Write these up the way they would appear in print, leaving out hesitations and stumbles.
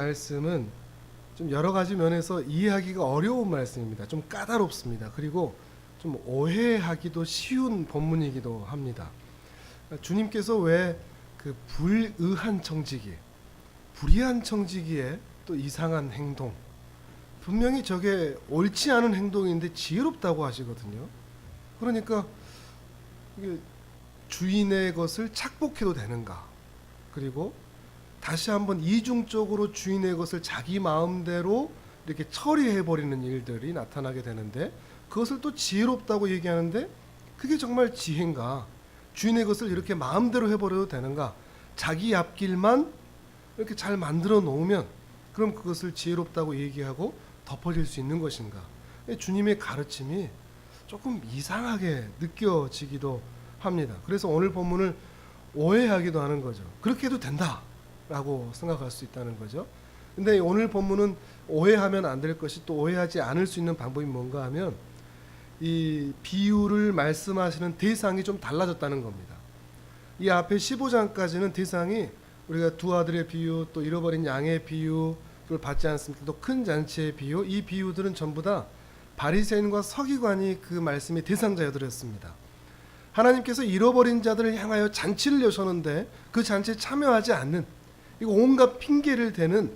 말씀은 좀 여러 가지 면에서 이해하기가 어려운 말씀입니다. 좀 까다롭습니다. 그리고 좀 오해하기도 쉬운 본문이기도 합니다. 주님께서 왜 그 불의한 청지기, 불의한 청지기에 또 이상한 행동, 분명히 저게 옳지 않은 행동인데 지혜롭다고 하시거든요. 그러니까 이게 주인의 것을 착복해도 되는가? 그리고 다시 한번 이중적으로 주인의 것을 자기 마음대로 이렇게 처리해버리는 일들이 나타나게 되는데, 그것을 또 지혜롭다고 얘기하는데 그게 정말 지혜인가? 주인의 것을 이렇게 마음대로 해버려도 되는가? 자기 앞길만 이렇게 잘 만들어 놓으면 그럼 그것을 지혜롭다고 얘기하고 덮어질 수 있는 것인가? 주님의 가르침이 조금 이상하게 느껴지기도 합니다. 그래서 오늘 본문을 오해하기도 하는 거죠. 그렇게 해도 된다라고 생각할 수 있다는 거죠. 근데 오늘 본문은 오해하면 안 될 것이, 또 오해하지 않을 수 있는 방법이 뭔가 하면 이 비유를 말씀하시는 대상이 좀 달라졌다는 겁니다. 이 앞에 15장까지는 대상이 우리가 두 아들의 비유, 또 잃어버린 양의 비유를 받지 않습니까? 또 큰 잔치의 비유, 이 비유들은 전부 다 바리새인과 서기관이 그 말씀의 대상자들이었습니다. 하나님께서 잃어버린 자들을 향하여 잔치를 여셨는데 그 잔치에 참여하지 않는, 이거 온갖 핑계를 대는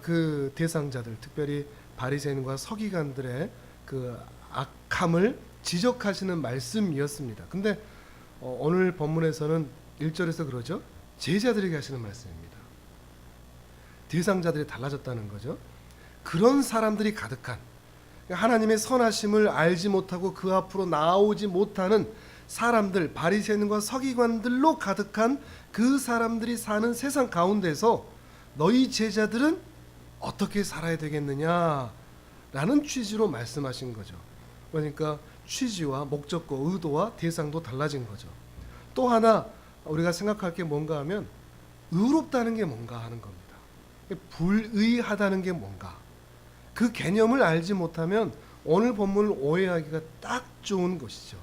그 대상자들, 특별히 바리새인과 서기관들의 그 악함을 지적하시는 말씀이었습니다. 근데 오늘 본문에서는 1절에서 그러죠. 제자들에게 하시는 말씀입니다. 대상자들이 달라졌다는 거죠. 그런 사람들이 가득한, 하나님의 선하심을 알지 못하고 그 앞으로 나오지 못하는 사람들, 바리새인과 서기관들로 가득한 그 사람들이 사는 세상 가운데서 너희 제자들은 어떻게 살아야 되겠느냐라는 취지로 말씀하신 거죠. 그러니까 취지와 목적과 의도와 대상도 달라진 거죠. 또 하나 우리가 생각할 게 뭔가 하면 의롭다는 게 뭔가 하는 겁니다. 불의하다는 게 뭔가, 그 개념을 알지 못하면 오늘 본문을 오해하기가 딱 좋은 것이죠.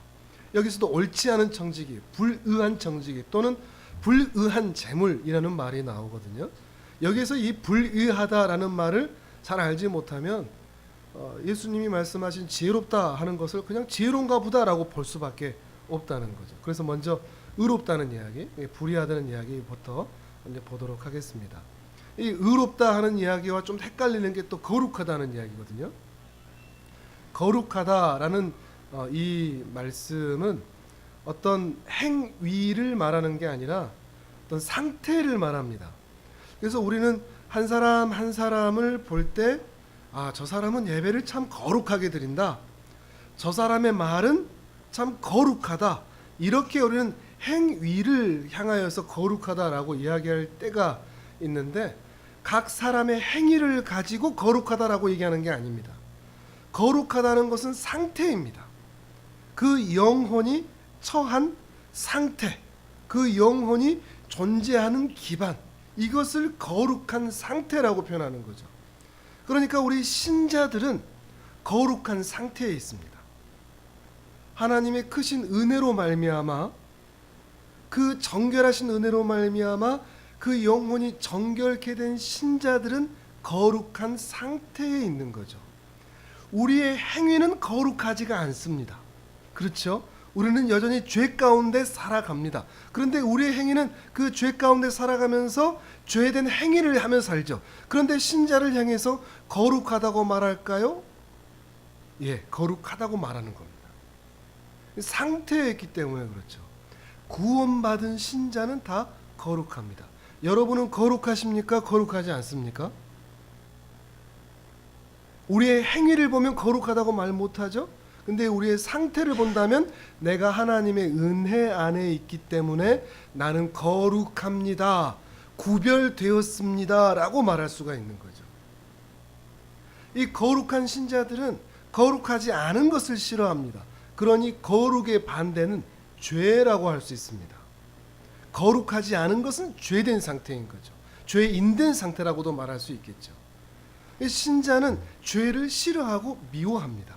여기서도 옳지 않은 청지기, 불의한 청지기 또는 불의한 재물이라는 말이 나오거든요. 여기서 이 불의하다라는 말을 잘 알지 못하면 예수님이 말씀하신 지혜롭다 하는 것을 그냥 지혜로운가 보다라고 볼 수밖에 없다는 거죠. 그래서 먼저 의롭다는 이야기, 불의하다는 이야기부터 이제 보도록 하겠습니다. 이 의롭다 하는 이야기와 좀 헷갈리는 게 또 거룩하다는 이야기거든요. 거룩하다라는 이 말씀은 어떤 행위를 말하는 게 아니라 어떤 상태를 말합니다. 그래서 우리는 한 사람 한 사람을 볼 때, 아, 저 사람은 예배를 참 거룩하게 드린다, 저 사람의 말은 참 거룩하다, 이렇게 우리는 행위를 향하여서 거룩하다라고 이야기할 때가 있는데, 각 사람의 행위를 가지고 거룩하다라고 얘기하는 게 아닙니다. 거룩하다는 것은 상태입니다. 그 영혼이 처한 상태, 그 영혼이 존재하는 기반, 이것을 거룩한 상태라고 표현하는 거죠. 그러니까 우리 신자들은 거룩한 상태에 있습니다. 하나님의 크신 은혜로 말미암아, 그 정결하신 은혜로 말미암아 그 영혼이 정결케 된 신자들은 거룩한 상태에 있는 거죠. 우리의 행위는 거룩하지가 않습니다. 그렇죠? 우리는 여전히 죄 가운데 살아갑니다. 그런데 우리의 행위는 그 죄 가운데 살아가면서 죄된 행위를 하며 살죠. 그런데 신자를 향해서 거룩하다고 말할까요? 예, 거룩하다고 말하는 겁니다. 상태에 있기 때문에 그렇죠. 구원받은 신자는 다 거룩합니다. 여러분은 거룩하십니까? 거룩하지 않습니까? 우리의 행위를 보면 거룩하다고 말 못하죠? 근데 우리의 상태를 본다면 내가 하나님의 은혜 안에 있기 때문에 나는 거룩합니다, 구별되었습니다 라고 말할 수가 있는 거죠. 이 거룩한 신자들은 거룩하지 않은 것을 싫어합니다. 그러니 거룩의 반대는 죄라고 할 수 있습니다. 거룩하지 않은 것은 죄된 상태인 거죠. 죄인된 상태라고도 말할 수 있겠죠. 신자는 죄를 싫어하고 미워합니다.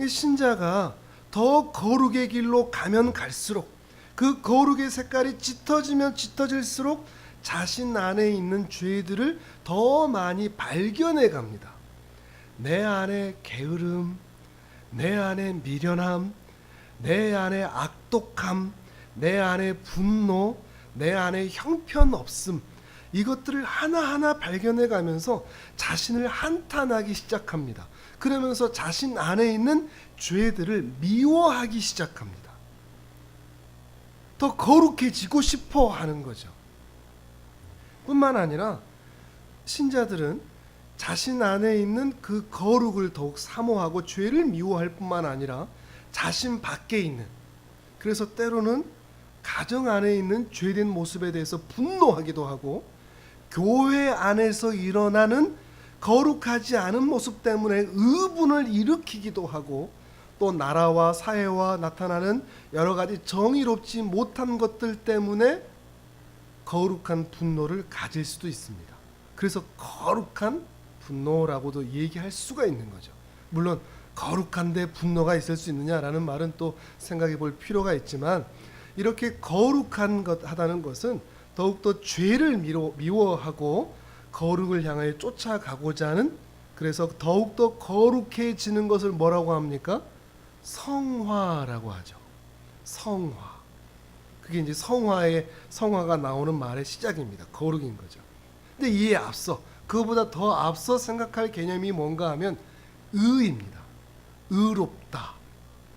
신자가 더 거룩의 길로 가면 갈수록, 그 거룩의 색깔이 짙어지면 짙어질수록 자신 안에 있는 죄들을 더 많이 발견해 갑니다. 내 안에 게으름, 내 안에 미련함, 내 안에 악독함, 내 안에 분노, 내 안에 형편없음, 이것들을 하나하나 발견해 가면서 자신을 한탄하기 시작합니다. 그러면서 자신 안에 있는 죄들을 미워하기 시작합니다. 더 거룩해지고 싶어 하는 거죠. 뿐만 아니라 신자들은 자신 안에 있는 그 거룩을 더욱 사모하고 죄를 미워할 뿐만 아니라 자신 밖에 있는, 그래서 때로는 가정 안에 있는 죄된 모습에 대해서 분노하기도 하고, 교회 안에서 일어나는 거룩하지 않은 모습 때문에 의분을 일으키기도 하고, 또 나라와 사회와 나타나는 여러 가지 정의롭지 못한 것들 때문에 거룩한 분노를 가질 수도 있습니다. 그래서 거룩한 분노라고도 얘기할 수가 있는 거죠. 물론 거룩한데 분노가 있을 수 있느냐라는 말은 또 생각해 볼 필요가 있지만, 이렇게 거룩한 것 하다는 것은 더욱더 죄를 미워하고 거룩을 향하여 쫓아가고자 하는, 그래서 더욱더 거룩해지는 것을 뭐라고 합니까? 성화라고 하죠. 성화. 그게 이제 성화가 나오는 말의 시작입니다. 거룩인 거죠. 근데 이에 앞서, 그거보다 더 앞서 생각할 개념이 뭔가 하면 의입니다. 의롭다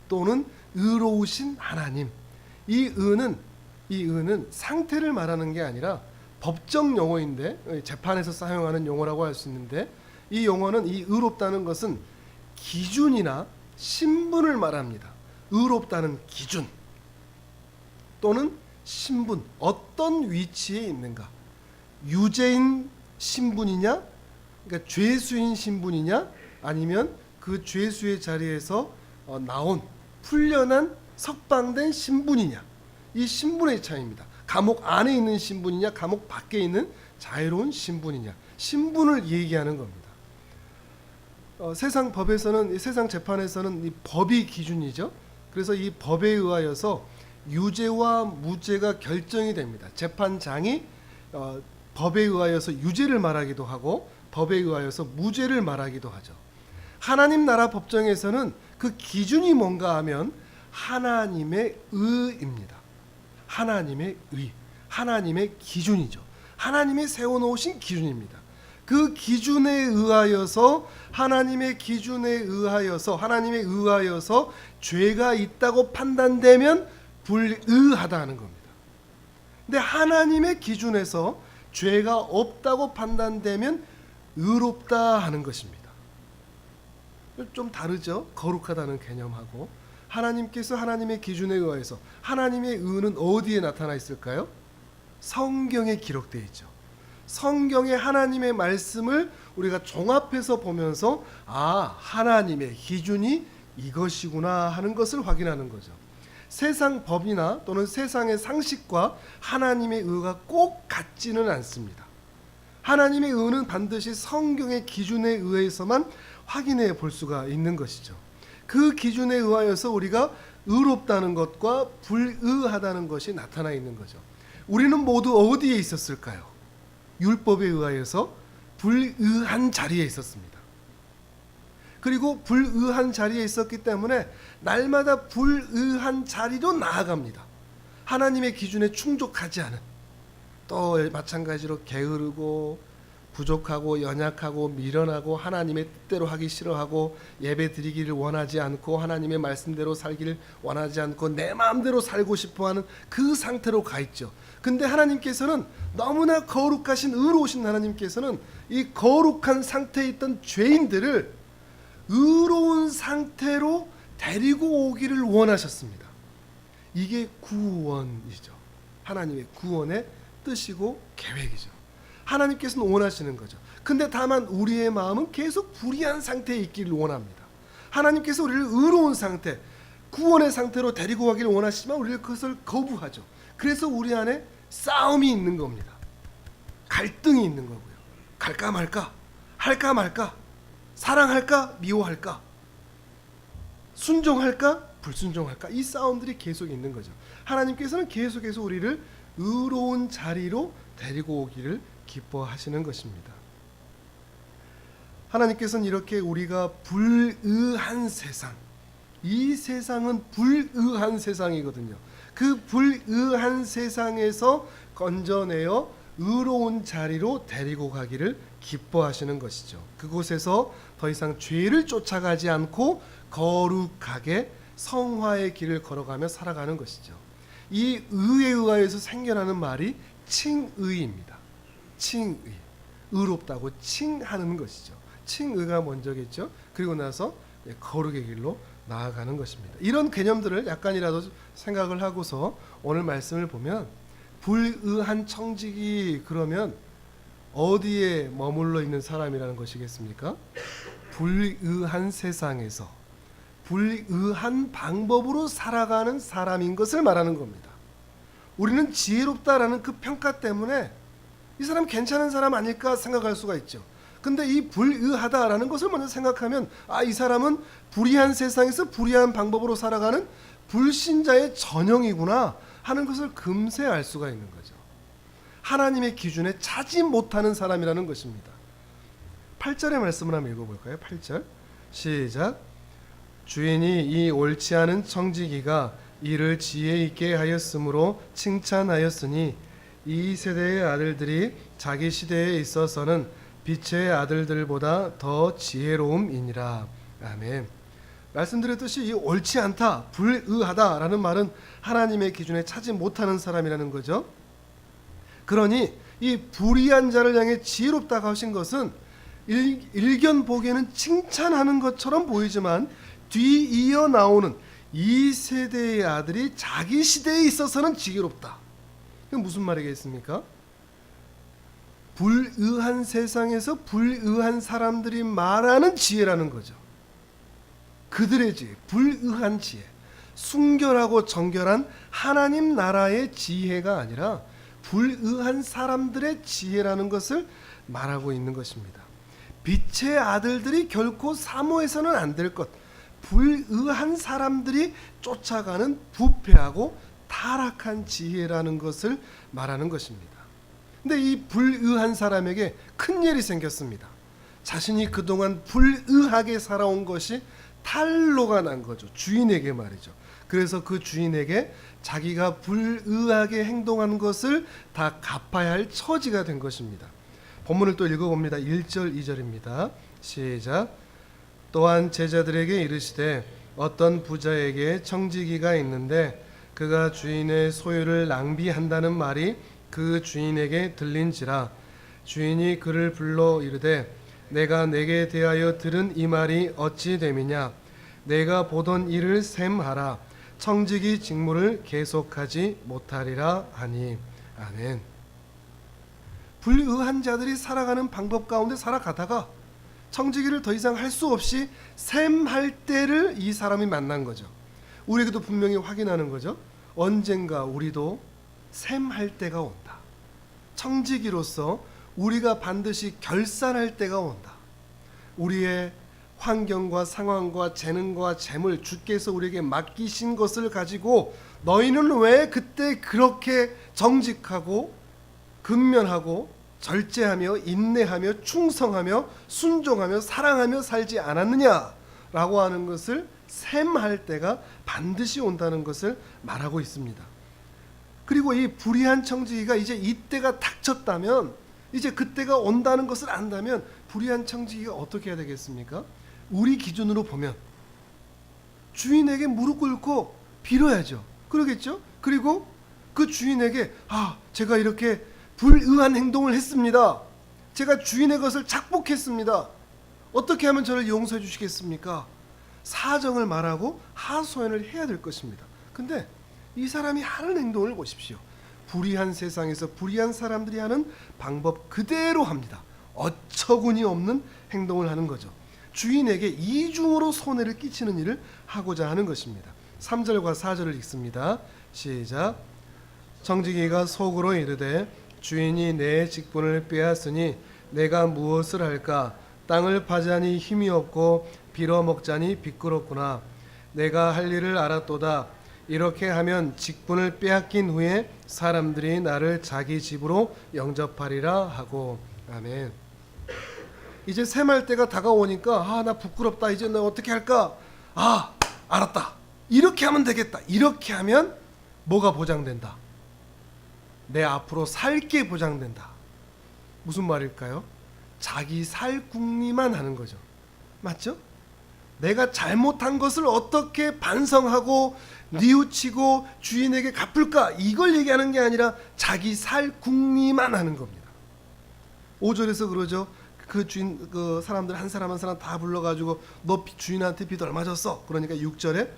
또는 의로우신 하나님. 이 의는 상태를 말하는 게 아니라 법정 용어인데, 재판에서 사용하는 용어라고 할 수 있는데, 이 용어는, 이 의롭다는 것은 기준이나 신분을 말합니다. 의롭다는 기준 또는 신분, 어떤 위치에 있는가, 유죄인 신분이냐, 그러니까 죄수인 신분이냐, 아니면 그 죄수의 자리에서 나온 풀려난 석방된 신분이냐, 이 신분의 차이입니다. 감옥 안에 있는 신분이냐, 감옥 밖에 있는 자유로운 신분이냐, 신분을 얘기하는 겁니다. 세상 법에서는, 세상 재판에서는 이 법이 기준이죠. 그래서 이 법에 의하여서 유죄와 무죄가 결정이 됩니다. 재판장이 법에 의하여서 유죄를 말하기도 하고 법에 의하여서 무죄를 말하기도 하죠. 하나님 나라 법정에서는 그 기준이 뭔가 하면 하나님의 의입니다. 하나님의 의, 하나님의 기준이죠. 하나님이 세워놓으신 기준입니다. 그 기준에 의하여서, 하나님의 기준에 의하여서, 하나님에 의하여서 죄가 있다고 판단되면 불의하다는 겁니다. 근데 하나님의 기준에서 죄가 없다고 판단되면 의롭다 하는 것입니다. 좀 다르죠? 거룩하다는 개념하고. 하나님께서 하나님의 기준에 의해서, 하나님의 의는 어디에 나타나 있을까요? 성경에 기록되어 있죠. 성경의 하나님의 말씀을 우리가 종합해서 보면서, 아, 하나님의 기준이 이것이구나 하는 것을 확인하는 거죠. 세상 법이나 또는 세상의 상식과 하나님의 의가 꼭 같지는 않습니다. 하나님의 의는 반드시 성경의 기준에 의해서만 확인해 볼 수가 있는 것이죠. 그 기준에 의하여서 우리가 의롭다는 것과 불의하다는 것이 나타나 있는 거죠. 우리는 모두 어디에 있었을까요? 율법에 의하여서 불의한 자리에 있었습니다. 그리고 불의한 자리에 있었기 때문에 날마다 불의한 자리로 나아갑니다. 하나님의 기준에 충족하지 않은, 또 마찬가지로 게으르고 부족하고 연약하고 미련하고 하나님의 뜻대로 하기 싫어하고 예배 드리기를 원하지 않고 하나님의 말씀대로 살기를 원하지 않고 내 마음대로 살고 싶어하는 그 상태로 가 있죠. 근데 하나님께서는, 너무나 거룩하신 의로우신 하나님께서는 이 거룩한 상태에 있던 죄인들을 의로운 상태로 데리고 오기를 원하셨습니다. 이게 구원이죠. 하나님의 구원의 뜻이고 계획이죠. 하나님께서는 원하시는 거죠. 근데 다만 우리의 마음은 계속 불의한 상태에 있기를 원합니다. 하나님께서 우리를 의로운 상태, 구원의 상태로 데리고 가기를 원하시지만 우리는 그것을 거부하죠. 그래서 우리 안에 싸움이 있는 겁니다. 갈등이 있는 거고요. 갈까 말까, 할까 말까, 사랑할까 미워할까, 순종할까 불순종할까, 이 싸움들이 계속 있는 거죠. 하나님께서는 계속해서 우리를 의로운 자리로 데리고 오기를 기뻐하시는 것입니다. 하나님께서는 이렇게 우리가 불의한 세상, 이 세상은 불의한 세상이거든요. 그 불의한 세상에서 건져내어 의로운 자리로 데리고 가기를 기뻐하시는 것이죠. 그곳에서 더 이상 죄를 쫓아가지 않고 거룩하게 성화의 길을 걸어가며 살아가는 것이죠. 이 의에 의하여서 생겨나는 말이 칭의입니다. 칭의, 의롭다고 칭하는 것이죠. 칭의가 먼저겠죠. 그리고 나서 거룩의 길로 나아가는 것입니다. 이런 개념들을 약간이라도 생각을 하고서 오늘 말씀을 보면 불의한 청지기 그러면 어디에 머물러 있는 사람이라는 것이겠습니까? 불의한 세상에서 불의한 방법으로 살아가는 사람인 것을 말하는 겁니다. 우리는 지혜롭다라는 그 평가 때문에 이 사람 괜찮은 사람 아닐까 생각할 수가 있죠. 근데 이 불의하다라는 것을 먼저 생각하면 이 사람은 불의한 세상에서 불의한 방법으로 살아가는 불신자의 전형이구나 하는 것을 금세 알 수가 있는 거죠. 하나님의 기준에 차지 못하는 사람이라는 것입니다. 8절의 말씀을 한번 읽어볼까요? 8절 시작. 주인이 이 옳지 않은 청지기가 이를 지혜 있게 하였으므로 칭찬하였으니 이 세대의 아들들이 자기 시대에 있어서는 빛의 아들들보다 더 지혜로움이니라. 아멘. 말씀드렸듯이 이 옳지 않다, 불의하다라는 말은 하나님의 기준에 차지 못하는 사람이라는 거죠. 그러니 이 불의한 자를 향해 지혜롭다고 하신 것은 일견 보기에는 칭찬하는 것처럼 보이지만 뒤이어 나오는 이 세대의 아들이 자기 시대에 있어서는 지혜롭다. 이게 무슨 말이겠습니까? 불의한 세상에서 불의한 사람들이 말하는 지혜라는 거죠. 그들의 지혜, 불의한 지혜, 순결하고 정결한 하나님 나라의 지혜가 아니라 불의한 사람들의 지혜라는 것을 말하고 있는 것입니다. 빛의 아들들이 결코 사모해서는 안 될 것, 불의한 사람들이 쫓아가는 부패하고 타락한 지혜라는 것을 말하는 것입니다. 근데 이 불의한 사람에게 큰 일이 생겼습니다. 자신이 그동안 불의하게 살아온 것이 탄로가 난 거죠. 주인에게 말이죠. 그래서 그 주인에게 자기가 불의하게 행동한 것을 다 갚아야 할 처지가 된 것입니다. 본문을 또 읽어봅니다. 1절 2절입니다. 시작. 또한 제자들에게 이르시되 어떤 부자에게 청지기가 있는데 그가 주인의 소유를 낭비한다는 말이 그 주인에게 들린지라. 주인이 그를 불러 이르되 내가 내게 대하여 들은 이 말이 어찌 됨이냐. 내가 보던 일을 셈하라. 청지기 직무를 계속하지 못하리라 하니. 아멘. 불의한 자들이 살아가는 방법 가운데 살아가다가 청지기를 더 이상 할 수 없이 셈할 때를 이 사람이 만난 거죠. 우리에게도 분명히 확인하는 거죠. 언젠가 우리도 셈할 때가 온다. 청지기로서 우리가 반드시 결산할 때가 온다. 우리의 환경과 상황과 재능과 재물, 주께서 우리에게 맡기신 것을 가지고 너희는 왜 그때 그렇게 정직하고 근면하고 절제하며 인내하며 충성하며 순종하며 사랑하며 살지 않았느냐라고 하는 것을 셈할 때가 반드시 온다는 것을 말하고 있습니다. 그리고 이 불의한 청지기가 이제 이때가 닥쳤다면, 이제 그때가 온다는 것을 안다면 불의한 청지기가 어떻게 해야 되겠습니까? 우리 기준으로 보면 주인에게 무릎 꿇고 빌어야죠. 그러겠죠? 그리고 그 주인에게 제가 이렇게 불의한 행동을 했습니다. 제가 주인의 것을 착복했습니다. 어떻게 하면 저를 용서해 주시겠습니까? 사정을 말하고 하소연을 해야 될 것입니다. 근데 이 사람이 하는 행동을 보십시오. 불의한 세상에서 불의한 사람들이 하는 방법 그대로 합니다. 어처구니 없는 행동을 하는 거죠. 주인에게 이중으로 손해를 끼치는 일을 하고자 하는 것입니다. 3절과 4절을 읽습니다. 시작. 청지기가 속으로 이르되 주인이 내 직분을 빼앗으니 내가 무엇을 할까? 땅을 파자니 힘이 없고 빌어먹자니 비끄럽구나. 내가 할 일을 알았도다. 이렇게 하면 직분을 빼앗긴 후에 사람들이 나를 자기 집으로 영접하리라 하고. 아멘. 이제 셈할 때가 다가오니까 나 부끄럽다. 이제 내가 어떻게 할까? 알았다. 이렇게 하면 되겠다. 이렇게 하면 뭐가 보장된다? 내 앞으로 살 게 보장된다. 무슨 말일까요? 자기 살 궁리만 하는 거죠. 맞죠? 내가 잘못한 것을 어떻게 반성하고 뉘우치고 주인에게 갚을까? 이걸 얘기하는 게 아니라 자기 살 궁리만 하는 겁니다. 5절에서 그러죠. 그 주인, 그 사람들 한 사람 한 사람 다 불러가지고 너 주인한테 빚 얼마 졌어? 그러니까 6절에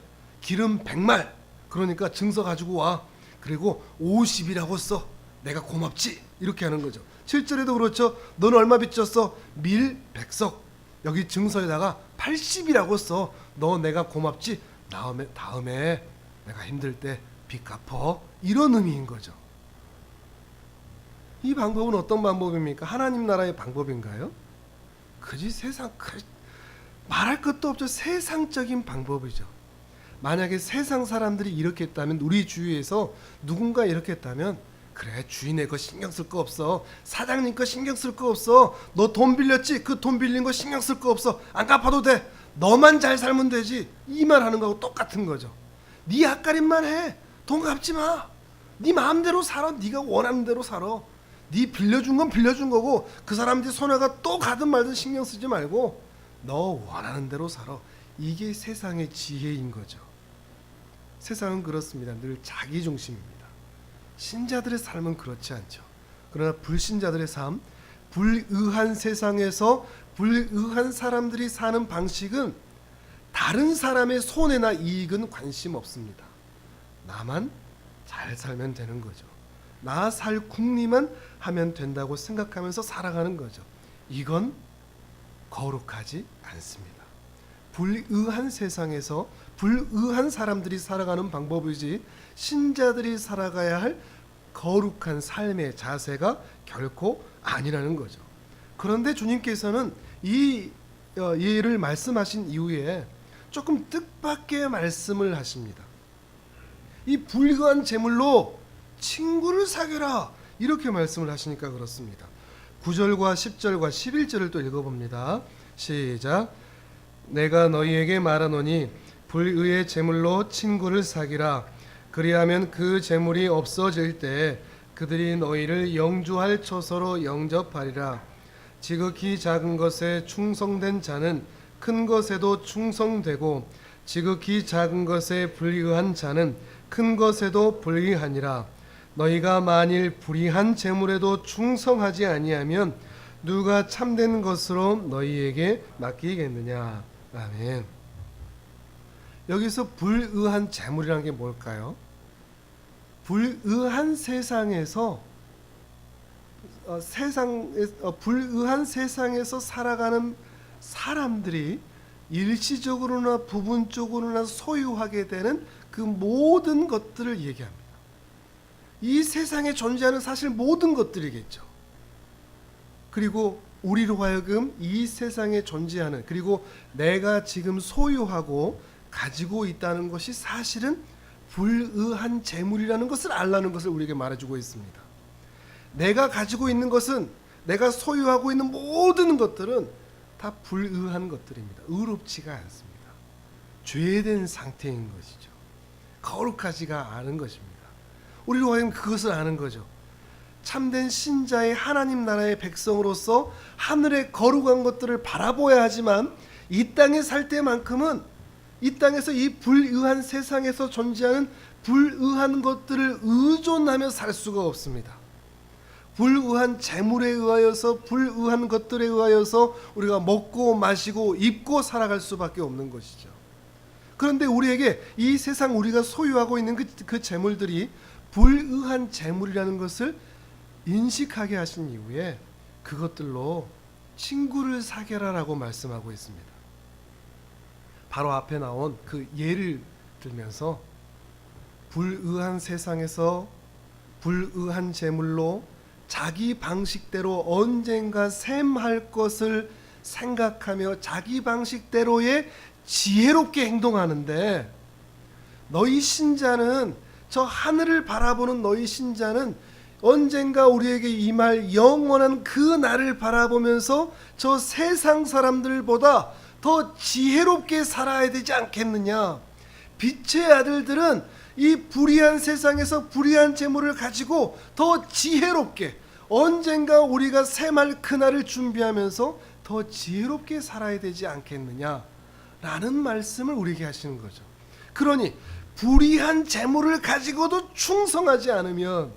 기름 100말, 그러니까 증서 가지고 와. 그리고 50이라고 써. 내가 고맙지. 이렇게 하는 거죠. 7절에도 그렇죠. 너는 얼마 빚졌어? 밀 100석. 여기 증서에다가 80이라고 써. 너 내가 고맙지. 다음에 내가 힘들 때 빚 갚어. 이런 의미인 거죠. 이 방법은 어떤 방법입니까? 하나님 나라의 방법인가요? 그지 말할 것도 없죠. 세상적인 방법이죠. 만약에 세상 사람들이 이렇게 했다면, 우리 주위에서 누군가 이렇게 했다면, 그래 주인의 거 신경 쓸 거 없어. 사장님 거 신경 쓸 거 없어. 너 돈 빌렸지? 그 돈 빌린 거 신경 쓸 거 없어. 안 갚아도 돼. 너만 잘 살면 되지. 이 말 하는 거하고 똑같은 거죠. 네 앞가림만 해. 돈 갚지 마. 네 마음대로 살아. 네가 원하는 대로 살아. 네 빌려준 건 빌려준 거고, 그 사람들이 손해가 또 가든 말든 신경 쓰지 말고 너 원하는 대로 살아. 이게 세상의 지혜인 거죠. 세상은 그렇습니다. 늘 자기 중심입니다. 신자들의 삶은 그렇지 않죠. 그러나 불신자들의 삶, 불의한 세상에서 불의한 사람들이 사는 방식은 다른 사람의 손해나 이익은 관심 없습니다. 나만 잘 살면 되는 거죠. 나 살 궁리만 하면 된다고 생각하면서 살아가는 거죠. 이건 거룩하지 않습니다. 불의한 세상에서 불의한 사람들이 살아가는 방법이지, 신자들이 살아가야 할 거룩한 삶의 자세가 결코 아니라는 거죠. 그런데 주님께서는 이 예를 말씀하신 이후에 조금 뜻밖의 말씀을 하십니다. 이 불의한 재물로 친구를 사귀라, 이렇게 말씀을 하시니까 그렇습니다. 9절과 10절과 11절을 또 읽어봅니다. 시작. 내가 너희에게 말하노니 불의의 재물로 친구를 사귀라. 그리하면 그 재물이 없어질 때 그들이 너희를 영주할 처소로 영접하리라. 지극히 작은 것에 충성된 자는 큰 것에도 충성되고, 지극히 작은 것에 불의한 자는 큰 것에도 불의하니라. 너희가 만일 불의한 재물에도 충성하지 아니하면 누가 참된 것으로 너희에게 맡기겠느냐. 아멘. 여기서 불의한 재물이라는 게 뭘까요? 불의한 세상에서 불의한 세상에서 살아가는 사람들이 일시적으로나 부분적으로나 소유하게 되는 그 모든 것들을 얘기합니다. 이 세상에 존재하는 사실 모든 것들이겠죠. 그리고 우리로 하여금 이 세상에 존재하는, 그리고 내가 지금 소유하고 가지고 있다는 것이 사실은 불의한 재물이라는 것을 알라는 것을 우리에게 말해주고 있습니다. 내가 가지고 있는 것은, 내가 소유하고 있는 모든 것들은 다 불의한 것들입니다. 의롭지가 않습니다. 죄된 상태인 것이죠. 거룩하지가 않은 것입니다. 우리로 하여금 그것을 아는 거죠. 참된 신자의 하나님 나라의 백성으로서 하늘의 거룩한 것들을 바라보아야 하지만, 이 땅에 살 때만큼은 이 땅에서 이 불의한 세상에서 존재하는 불의한 것들을 의존하며 살 수가 없습니다. 불의한 재물에 의하여서, 불의한 것들에 의하여서 우리가 먹고 마시고 입고 살아갈 수밖에 없는 것이죠. 그런데 우리에게 이 세상 우리가 소유하고 있는 그 재물들이 불의한 재물이라는 것을 인식하게 하신 이후에 그것들로 친구를 사귀라라고 말씀하고 있습니다. 바로 앞에 나온 그 예를 들면서 불의한 세상에서 불의한 재물로 자기 방식대로 언젠가 셈할 것을 생각하며 자기 방식대로의 지혜롭게 행동하는데, 너희 신자는, 저 하늘을 바라보는 너희 신자는 언젠가 우리에게 임할 영원한 그 날을 바라보면서 저 세상 사람들보다 더 지혜롭게 살아야 되지 않겠느냐. 빛의 아들들은 이 불의한 세상에서 불의한 재물을 가지고 더 지혜롭게, 언젠가 우리가 샘할 그날을 준비하면서 더 지혜롭게 살아야 되지 않겠느냐 라는 말씀을 우리에게 하시는 거죠. 그러니 불의한 재물을 가지고도 충성하지 않으면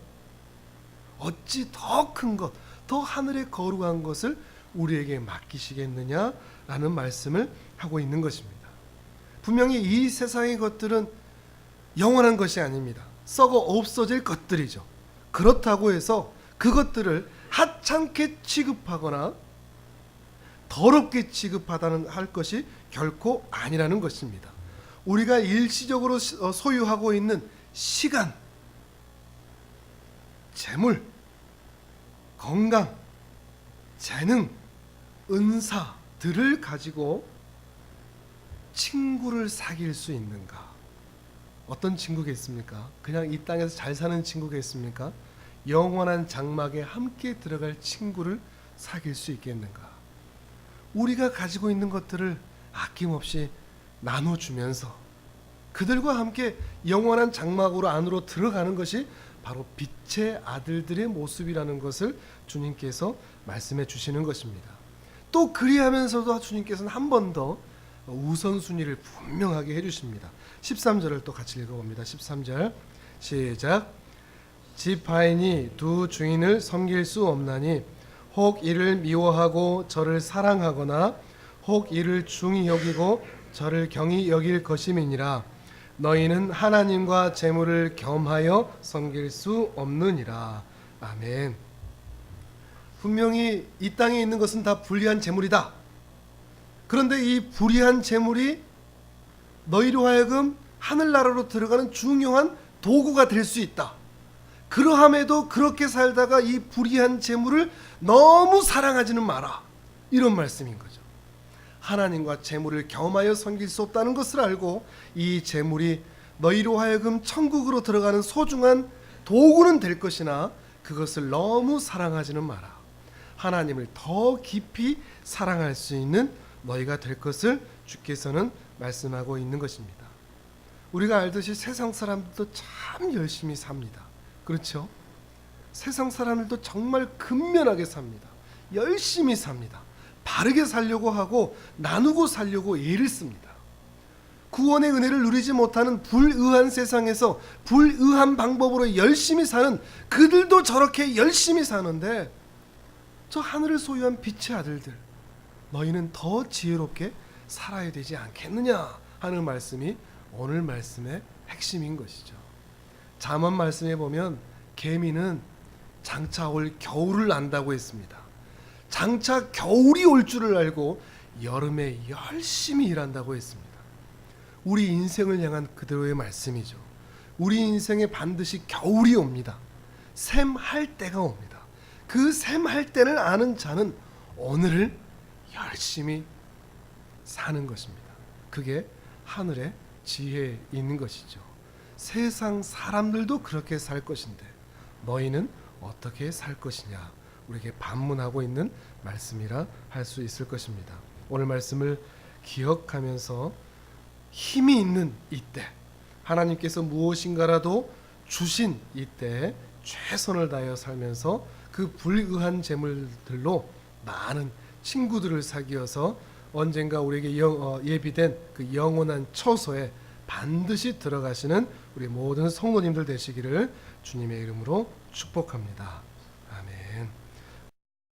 어찌 더 큰 것, 더 하늘의 거룩한 것을 우리에게 맡기시겠느냐라는 말씀을 하고 있는 것입니다. 분명히 이 세상의 것들은 영원한 것이 아닙니다. 썩어 없어질 것들이죠. 그렇다고 해서 그것들을 하찮게 취급하거나 더럽게 취급하다는 할 것이 결코 아니라는 것입니다. 우리가 일시적으로 소유하고 있는 시간, 재물, 건강, 재능, 은사들을 가지고 친구를 사귈 수 있는가? 어떤 친구겠습니까? 그냥 이 땅에서 잘 사는 친구겠습니까? 영원한 장막에 함께 들어갈 친구를 사귈 수 있겠는가? 우리가 가지고 있는 것들을 아낌없이 나눠주면서 그들과 함께 영원한 장막으로 안으로 들어가는 것이 바로 빛의 아들들의 모습이라는 것을 주님께서 말씀해 주시는 것입니다. 또 그리하면서도 주님께서는 한 번 더 우선순위를 분명하게 해주십니다. 13절을 또 같이 읽어봅니다. 13절 시작. 지파인이 두 주인을 섬길 수 없나니 혹 이를 미워하고 저를 사랑하거나 혹 이를 중히 여기고 저를 경히 여길 것임이니라. 너희는 하나님과 재물을 겸하여 섬길 수 없느니라. 아멘. 분명히 이 땅에 있는 것은 다 불의한 재물이다. 그런데 이 불의한 재물이 너희로 하여금 하늘나라로 들어가는 중요한 도구가 될 수 있다. 그러함에도 그렇게 살다가 이 불의한 재물을 너무 사랑하지는 마라. 이런 말씀인 거죠. 하나님과 재물을 겸하여 섬길 수 없다는 것을 알고 이 재물이 너희로 하여금 천국으로 들어가는 소중한 도구는 될 것이나 그것을 너무 사랑하지는 마라. 하나님을 더 깊이 사랑할 수 있는 너희가 될 것을 주께서는 말씀하고 있는 것입니다. 우리가 알듯이 세상 사람들도 참 열심히 삽니다. 그렇죠? 세상 사람들도 정말 근면하게 삽니다. 열심히 삽니다. 바르게 살려고 하고 나누고 살려고 애를 씁니다. 구원의 은혜를 누리지 못하는 불의한 세상에서 불의한 방법으로 열심히 사는 그들도 저렇게 열심히 사는데 저 하늘을 소유한 빛의 아들들, 너희는 더 지혜롭게 살아야 되지 않겠느냐 하는 말씀이 오늘 말씀의 핵심인 것이죠. 잠언 말씀에 보면 개미는 장차 올 겨울을 안다고 했습니다. 장차 겨울이 올 줄을 알고 여름에 열심히 일한다고 했습니다. 우리 인생을 향한 그대로의 말씀이죠. 우리 인생에 반드시 겨울이 옵니다. 샘할 때가 옵니다. 그 샘할 때를 아는 자는 오늘을 열심히 사는 것입니다. 그게 하늘의 지혜에 있는 것이죠. 세상 사람들도 그렇게 살 것인데 너희는 어떻게 살 것이냐, 우리에게 반문하고 있는 말씀이라 할 수 있을 것입니다. 오늘 말씀을 기억하면서 힘이 있는 이때, 하나님께서 무엇인가라도 주신 이때 최선을 다하여 살면서 그 불의한 재물들로 많은 친구들을 사귀어서 언젠가 우리에게 예비된 그 영원한 처소에 반드시 들어가시는 우리 모든 성도님들 되시기를 주님의 이름으로 축복합니다.